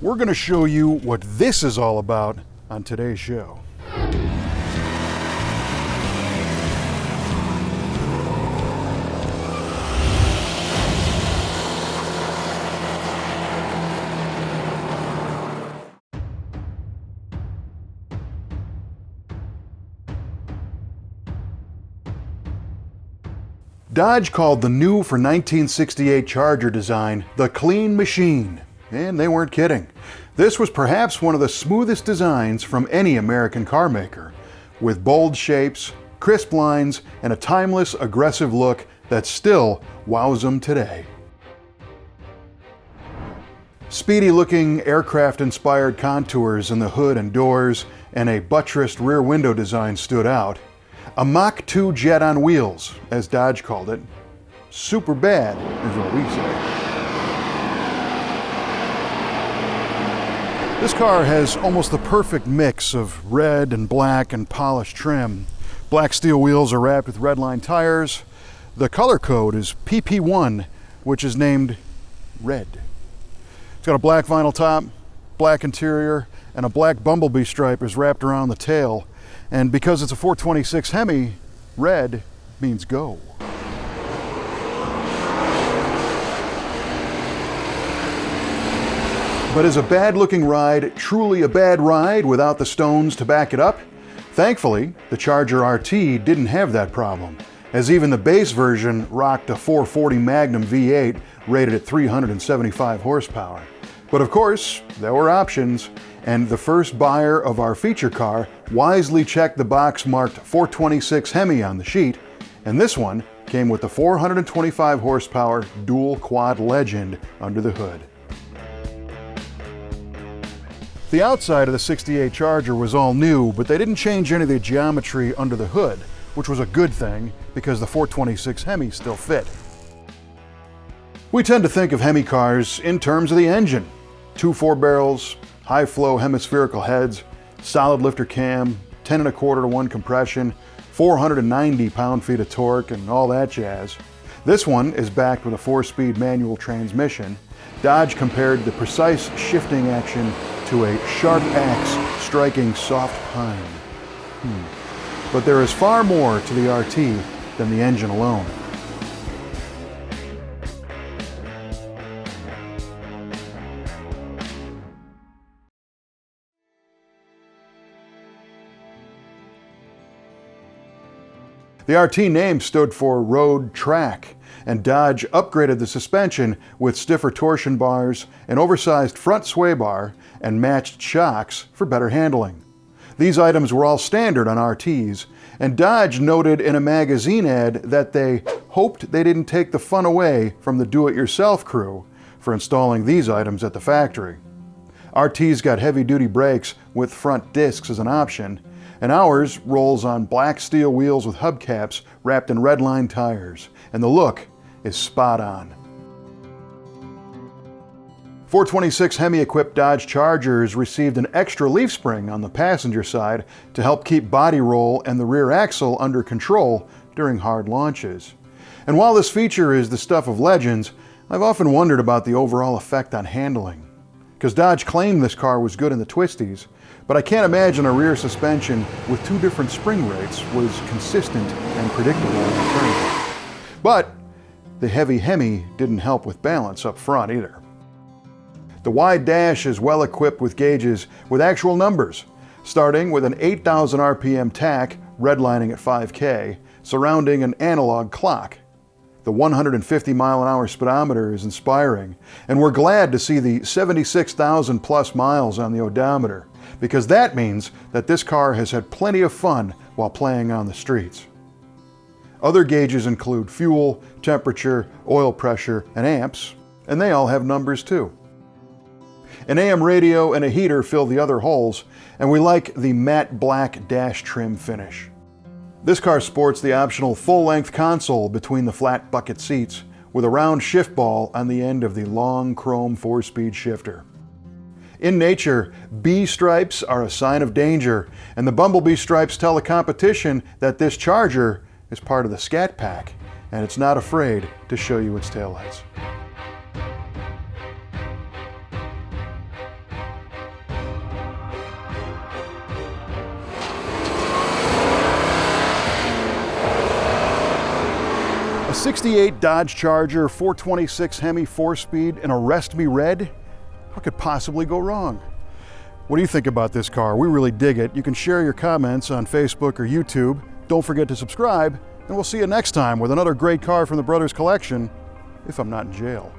We're going to show you what this is all about on today's show. Dodge called the new for 1968 Charger design the clean machine, and they weren't kidding. This was perhaps one of the smoothest designs from any American car maker, with bold shapes, crisp lines, and a timeless, aggressive look that still wows them today. Speedy-looking aircraft-inspired contours in the hood and doors, and a buttressed rear window design stood out. A Mach 2 jet on wheels, as Dodge called it. Superbad, is what we say. This car has almost the perfect mix of red and black and polished trim. Black steel wheels are wrapped with redline tires. The color code is PP1, which is named red. It's got a black vinyl top, black interior, and a black bumblebee stripe is wrapped around the tail. And because it's a 426 Hemi, red means go. But is a bad-looking ride truly a bad ride without the stones to back it up? Thankfully, the Charger RT didn't have that problem, as even the base version rocked a 440 Magnum V8 rated at 375 horsepower. But of course, there were options, and the first buyer of our feature car wisely checked the box marked 426 Hemi on the sheet, and this one came with the 425 horsepower dual quad Legend under the hood. The outside of the 68 Charger was all new, but they didn't change any of the geometry under the hood, which was a good thing because the 426 Hemi still fit. We tend to think of Hemi cars in terms of the engine. 2 4-barrels, high-flow hemispherical heads, solid lifter cam, 10 1/4 to 1 compression, 490 pound-feet of torque, and all that jazz. This one is backed with a 4-speed manual transmission. Dodge compared the precise shifting action to a sharp axe striking soft pine. But there is far more to the RT than the engine alone. The RT name stood for road track, and Dodge upgraded the suspension with stiffer torsion bars, an oversized front sway bar, and matched shocks for better handling. These items were all standard on RTs, and Dodge noted in a magazine ad that they hoped they didn't take the fun away from the do-it-yourself crew for installing these items at the factory. RT's got heavy-duty brakes with front discs as an option, and ours rolls on black steel wheels with hubcaps wrapped in redline tires, and the look is spot on. 426 Hemi-equipped Dodge Chargers received an extra leaf spring on the passenger side to help keep body roll and the rear axle under control during hard launches. And while this feature is the stuff of legends, I've often wondered about the overall effect on handling. Because Dodge claimed this car was good in the twisties, but I can't imagine a rear suspension with 2 different spring rates was consistent and predictable in the turn. But the heavy Hemi didn't help with balance up front either. The wide dash is well equipped with gauges with actual numbers, starting with an 8,000 RPM tach redlining at 5K, surrounding an analog clock. The 150 mile-an-hour speedometer is inspiring, and we're glad to see the 76,000 plus miles on the odometer, because that means that this car has had plenty of fun while playing on the streets. Other gauges include fuel, temperature, oil pressure, and amps, and they all have numbers too. An AM radio and a heater fill the other holes, and we like the matte black dash trim finish. This car sports the optional full-length console between the flat bucket seats, with a round shift ball on the end of the long chrome 4-speed shifter. In nature, B stripes are a sign of danger, and the bumblebee stripes tell the competition that this Charger is part of the Scat Pack, and it's not afraid to show you its taillights. A 68 Dodge Charger 426 Hemi 4-speed and Arrest Me Red? What could possibly go wrong? What do you think about this car? We really dig it. You can share your comments on Facebook or YouTube. Don't forget to subscribe, and we'll see you next time with another great car from the Brothers Collection, if I'm not in jail.